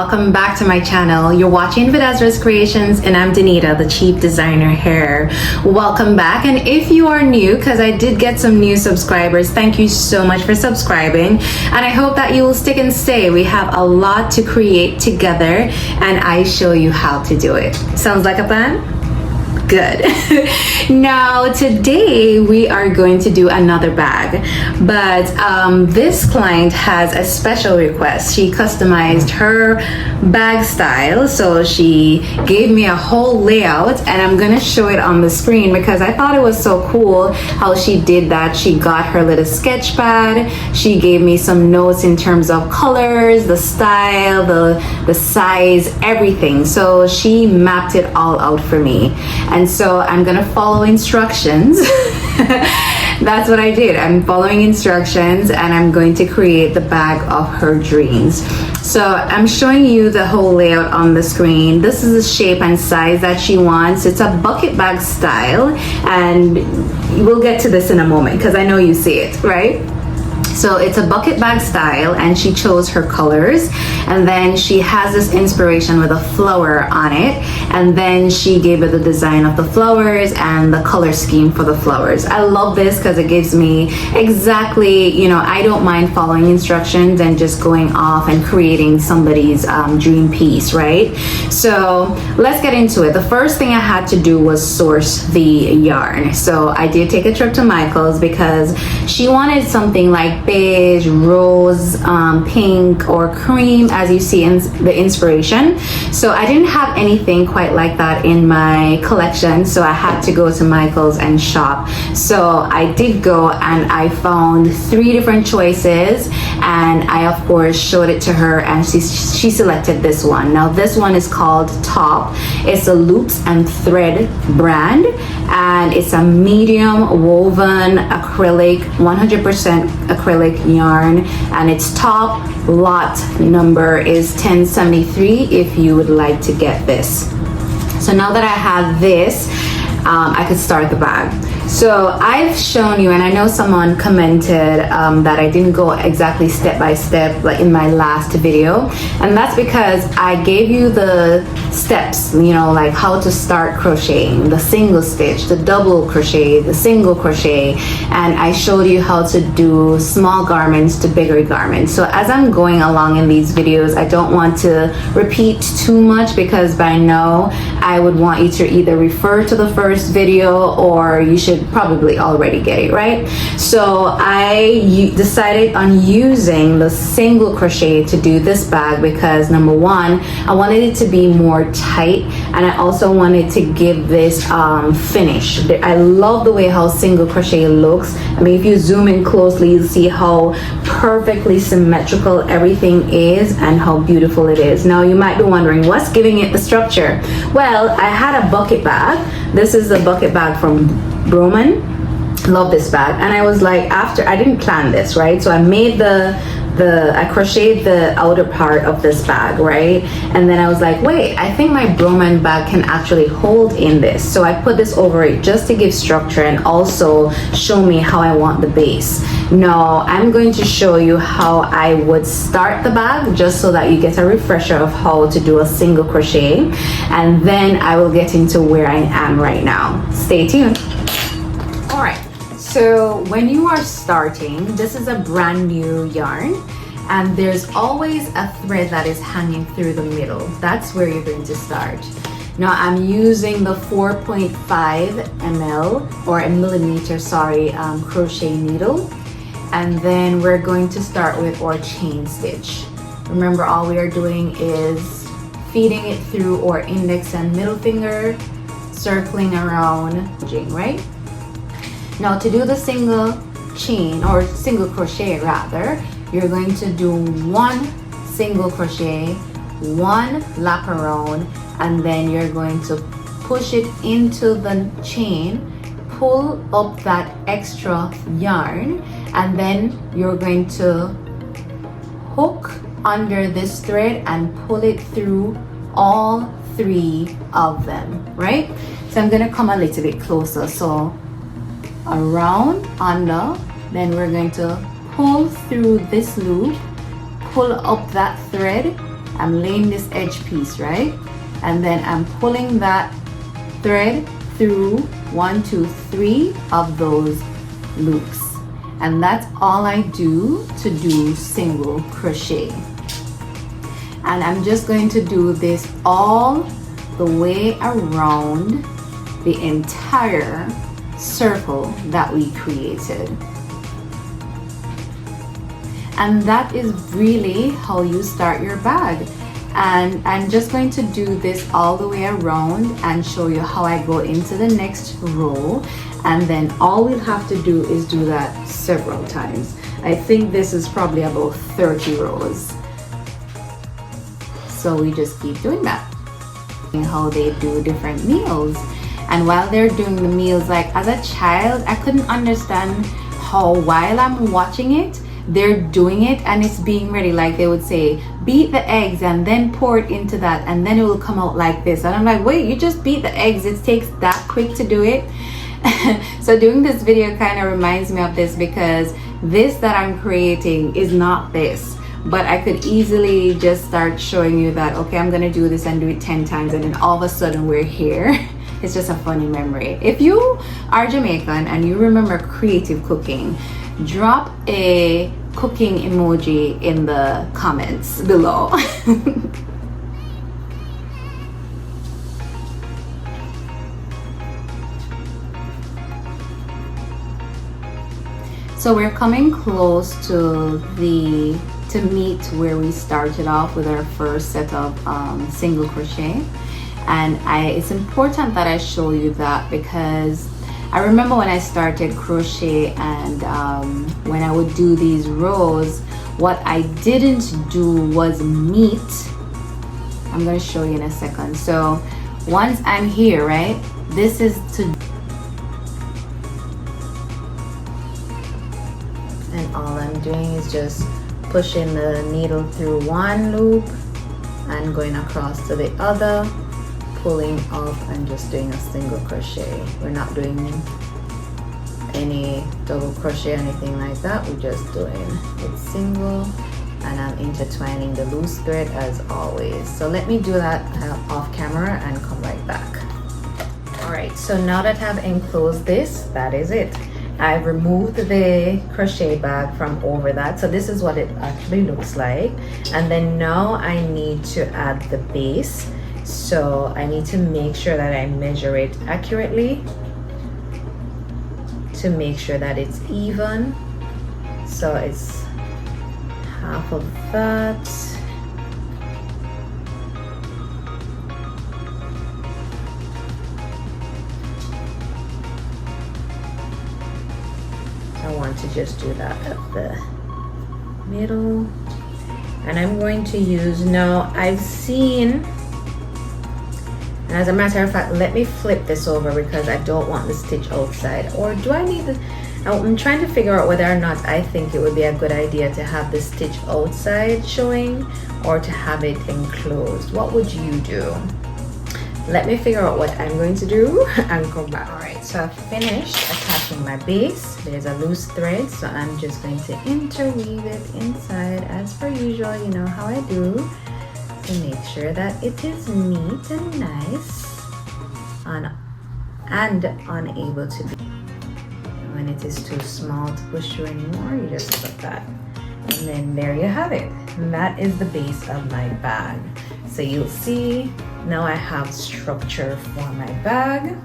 welcome back to my channel. You're watching Vidazra's Creations and I'm Danita, the chief designer here. Welcome back, and if you are new, because I did get some new subscribers, thank you so much for subscribing, and I hope that you will stick and stay. We have a lot to create together and I show you how to do it. Sounds like a plan? Good. Now today we are going to do another bag, but this client has a special request. She customized her bag style, so she gave me a whole layout and I'm gonna show it on the screen because I thought it was so cool how she did that. She got her little sketch pad, she gave me some notes in terms of colors, the style, the size, everything. So she mapped it all out for me. And so I'm gonna follow instructions. That's what I did. I'm following instructions and I'm going to create the bag of her dreams. So I'm showing you the whole layout on the screen. This is the shape and size that she wants. It's a bucket bag style, and we'll get to this in a moment because I know you see it, right? So it's a bucket bag style and she chose her colors, and then she has this inspiration with a flower on it, and then she gave it the design of the flowers and the color scheme for the flowers. I love this because it gives me exactly, you know, I don't mind following instructions and just going off and creating somebody's dream piece, right? So let's get into it. The first thing I had to do was source the yarn. So I did take a trip to Michael's because she wanted something like beige, rose, pink, or cream, as you see in the inspiration. So I didn't have anything quite like that in my collection, so I had to go to Michael's and shop. So I did go and I found 3 different choices, and I of course showed it to her and she selected this one. Now this one is called Top. It's a Loops and Thread brand, and it's a medium woven acrylic, 100% acrylic yarn, and its top lot number is 1073 if you would like to get this. So now that I have this, I could start the bag. So I've shown you, and I know someone commented that I didn't go exactly step by step like in my last video, and that's because I gave you the steps, you know, like how to start crocheting, the single stitch, the double crochet, the single crochet, and I showed you how to do small garments to bigger garments. So as I'm going along in these videos, I don't want to repeat too much because by now I would want you to either refer to the first video or you should probably already get it, right? So I decided on using the single crochet to do this bag because number one, I wanted it to be more tight, and I also wanted to give this finish. I love the way how single crochet looks. I mean, if you zoom in closely, you'll see how perfectly symmetrical everything is and how beautiful it is. Now you might be wondering what's giving it the structure. Well, I had a bucket bag. This is a bucket bag from Broman. Love this bag, and I was like, after I didn't plan this, right? So I made I crocheted the outer part of this bag, right? And then I was like, wait, I think my Broman bag can actually hold in this. So I put this over it just to give structure and also show me how I want the base. Now I'm going to show you how I would start the bag just so that you get a refresher of how to do a single crochet, and then I will get into where I am right now. Stay tuned. All right. So when you are starting, this is a brand new yarn, and there's always a thread that is hanging through the middle. That's where you're going to start. Now I'm using the 4.5 ml or a millimeter, sorry, crochet needle, and then we're going to start with our chain stitch. Remember, all we are doing is feeding it through our index and middle finger, circling around, right? Now to do the single chain or single crochet rather, you're going to do 1 single crochet, 1 lap around, and then you're going to push it into the chain, pull up that extra yarn, and then you're going to hook under this thread and pull it through all 3 of them, right? So I'm going to come a little bit closer. So around, under, then we're going to pull through this loop, pull up that thread, I'm laying this edge piece, right? And then I'm pulling that thread through 1, 2, 3 of those loops. And that's all I do to do single crochet. And I'm just going to do this all the way around the entire circle that we created. And that is really how you start your bag. And I'm just going to do this all the way around and show you how I go into the next row. And then all we'll have to do is do that several times. I think this is probably about 30 rows. So we just keep doing that. How they do different meals. And while they're doing the meals, like as a child, I couldn't understand how while I'm watching it, they're doing it and it's being ready. Like they would say, beat the eggs and then pour it into that and then it will come out like this. And I'm like, wait, you just beat the eggs? It takes that quick to do it? So doing this video kind of reminds me of this, because this that I'm creating is not this. But I could easily just start showing you that, okay, I'm gonna do this and do it 10 times and then all of a sudden we're here. It's just a funny memory. If you are Jamaican and you remember creative cooking, drop a cooking emoji in the comments below. So we're coming close to meet where we started off with our first set of single crochet. And it's important that I show you that, because I remember when I started crochet and when I would do these rows, what I didn't do was meet. I'm going to show you in a second. So once I'm here, right, this is to, and all I'm doing is just pushing the needle through one loop and going across to the other, pulling up and just doing a single crochet. We're not doing any double crochet or anything like that. We're just doing it single, and I'm intertwining the loose thread as always. So let me do that off camera and come right back. All right, so now that I've enclosed this, that is it. I've removed the crochet bag from over that, so this is what it actually looks like. And then now I need to add the base. So I need to make sure that I measure it accurately to make sure that it's even. So it's half of that. I want to just do that at the middle. And I'm going to use, now I've seen, and as a matter of fact, let me flip this over because I don't want the stitch outside. Or do I need the, I'm trying to figure out whether or not I think it would be a good idea to have the stitch outside showing or to have it enclosed. What would you do? Let me figure out what I'm going to do and come back. All right, so I've finished attaching my base. There's a loose thread, so I'm just going to interweave it inside as per usual. You know how I do, to make sure that it is neat and nice and unable to be. When it is too small to push through anymore, you just put that. And then there you have it. And that is the base of my bag. So you'll see now I have structure for my bag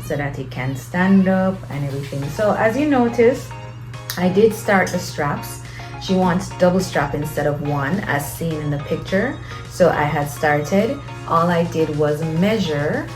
so that it can stand up and everything. So as you notice, I did start the straps. She wants double strap instead of one as seen in the picture. So I had started, all I did was measure.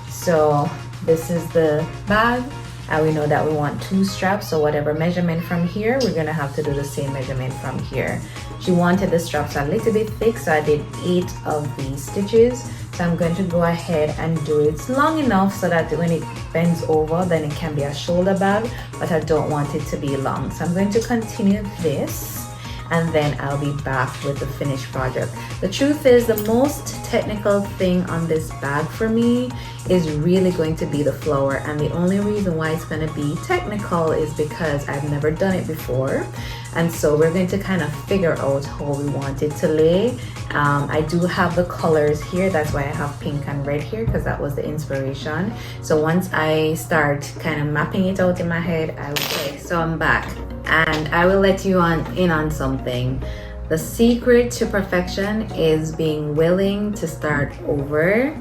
So this is the bag, and we know that we want 2 straps, so whatever measurement from here, we're gonna have to do the same measurement from here. She wanted the straps a little bit thick, so I did 8 of these stitches. So I'm going to go ahead and do it long enough so that when it bends over, then it can be a shoulder bag, but I don't want it to be long. So I'm going to continue this, and then I'll be back with the finished project. The truth is, the most technical thing on this bag for me is really going to be the flower, and the only reason why it's going to be technical is because I've never done it before, and so we're going to kind of figure out how we want it to lay. I do have the colors here, that's why I have pink and red here, because that was the inspiration. So once I start kind of mapping it out in my head, I will say, so I'm back. And I will let you in on something. The secret to perfection is being willing to start over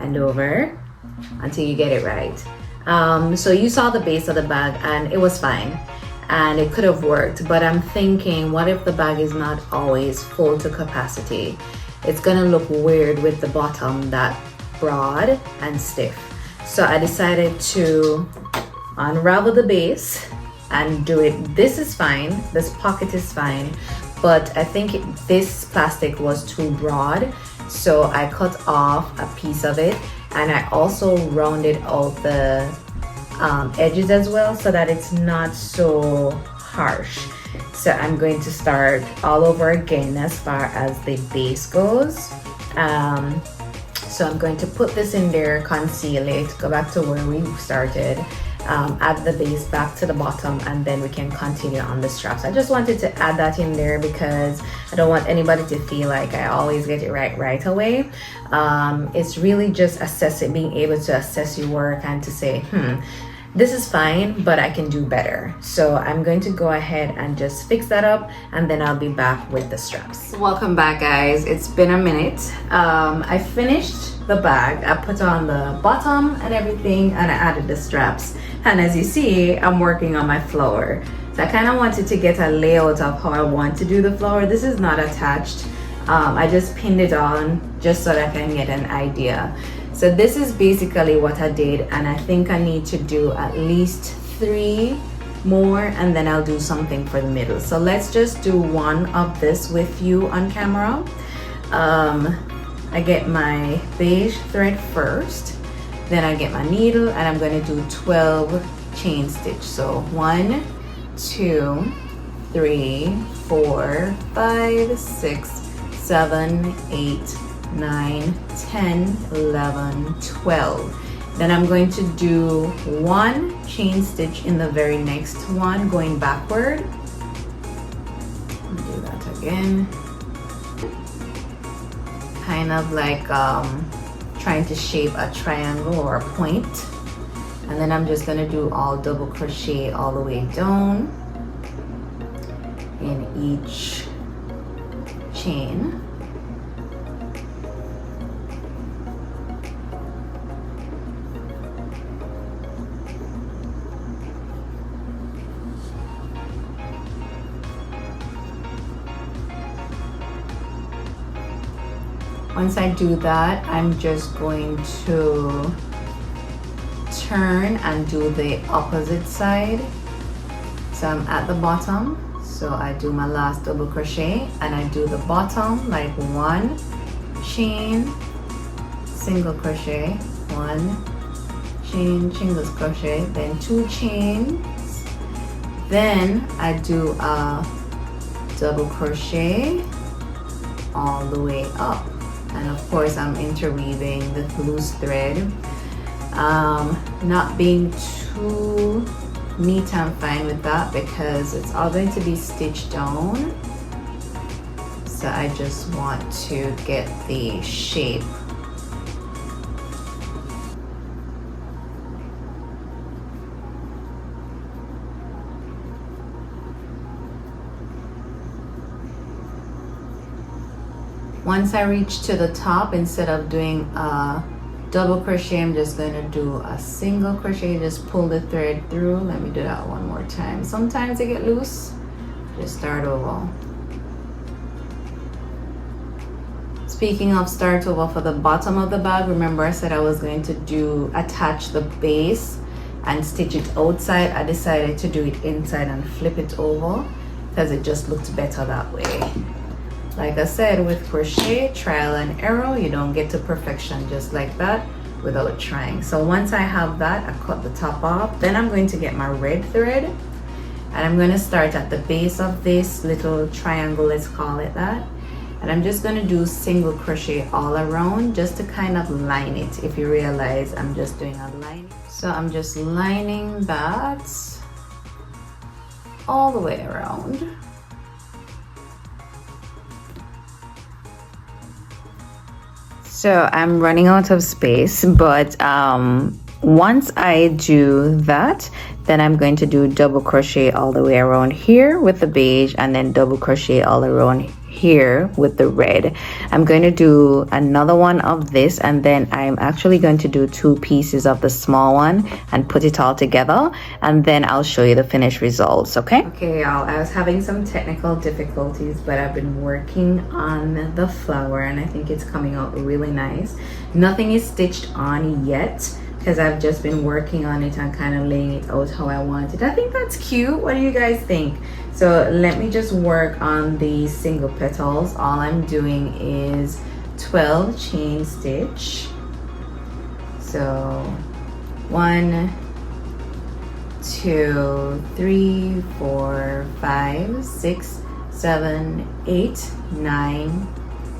and over until you get it right. So you saw the base of the bag and it was fine and it could have worked, but I'm thinking, what if the bag is not always full to capacity? It's gonna look weird with the bottom that broad and stiff. So I decided to unravel the base and do it. This is fine, this pocket is fine, but I think this plastic was too broad, so I cut off a piece of it, and I also rounded out the edges as well so that it's not so harsh. So I'm going to start all over again as far as the base goes. So I'm going to put this in there, conceal it, go back to where we started, add the base back to the bottom, and then we can continue on the straps. I just wanted to add that in there because I don't want anybody to feel like I always get it right away. It's really just assessing, being able to assess your work and to say, this is fine, but I can do better. So I'm going to go ahead and just fix that up, and then I'll be back with the straps. Welcome back, guys. It's been a minute. I finished the bag. I put on the bottom and everything, and I added the straps. And as you see, I'm working on my flower. So I kind of wanted to get a layout of how I want to do the flower. This is not attached. I just pinned it on just so that I can get an idea. So this is basically what I did, and I think I need to do at least 3 more, and then I'll do something for the middle. So let's just do one of this with you on camera. I get my beige thread first, then I get my needle, and I'm going to do 12 chain stitch. So 1, 2, 3, 4, 5, 6, 7, 8, 9, 10, 11, 12. Then I'm going to do 1 chain stitch in the very next one, going backward. Do that again. Kind of like trying to shape a triangle or a point. And then I'm just gonna do all double crochet all the way down in each chain. Once I do that, I'm just going to turn and do the opposite side. So I'm at the bottom, so I do my last double crochet and I do the bottom like 1 chain, single crochet, 1 chain, single crochet, then 2 chains, then I do a double crochet all the way up. And of course I'm interweaving the loose thread, not being too neat. I'm fine with that because it's all going to be stitched down, so I just want to get the shape. Once I reach to the top, instead of doing a double crochet, I'm just going to do a single crochet. Just pull the thread through. Let me do that one more time. Sometimes they get loose. Just start over. Speaking of start over, for the bottom of the bag, remember I said I was going to attach the base and stitch it outside. I decided to do it inside and flip it over because it just looked better that way. Like I said, with crochet, trial and error, you don't get to perfection just like that without trying. So once I have that, I cut the top off. Then I'm going to get my red thread And I'm going to start at the base of this little triangle, let's call it that. And I'm just going to do single crochet all around just to kind of line it. If you realize I'm just doing a line. So I'm just lining that all the way around. So I'm running out of space, but once I do that, then I'm going to do double crochet all the way around here with the beige, and then double crochet all around here with the red. I'm going to do another one of this, and then I'm actually going to do 2 pieces of the small one and put it all together, and then I'll show you the finished results. Okay, y'all, I was having some technical difficulties, but I've been working on the flower and I think it's coming out really nice. Nothing is stitched on yet because I've just been working on it and kind of laying it out how I want it. I think that's cute. What do you guys think? So let me just work on the single petals. All I'm doing is 12 chain stitch. So 1, 2, 3, 4, 5, 6, 7, 8, 9,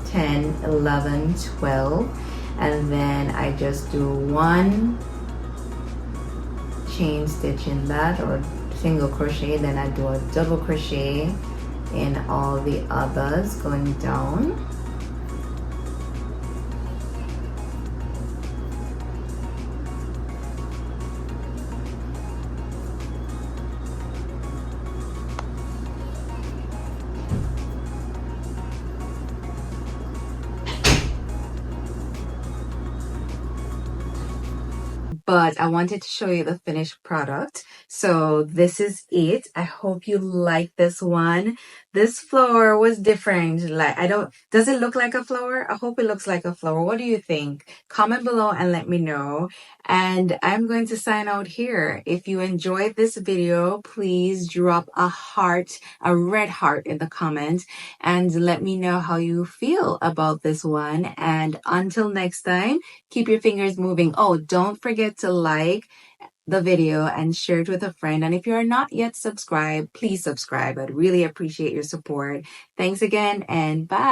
10, 11, 12. And then I just do 1 chain stitch in that, or single crochet, then I do a double crochet in all the others going down. But I wanted to show you the finished product. So this is it. I hope you like this one. This flower was different. Like, does it look like a flower? I hope it looks like a flower. What do you think? Comment below and let me know. And I'm going to sign out here. If you enjoyed this video, please drop a heart, a red heart in the comments, and let me know how you feel about this one. And until next time, keep your fingers moving. Oh, don't forget to like the video and share it with a friend. And if you are not yet subscribed, please subscribe. I'd really appreciate your support. Thanks again, and bye.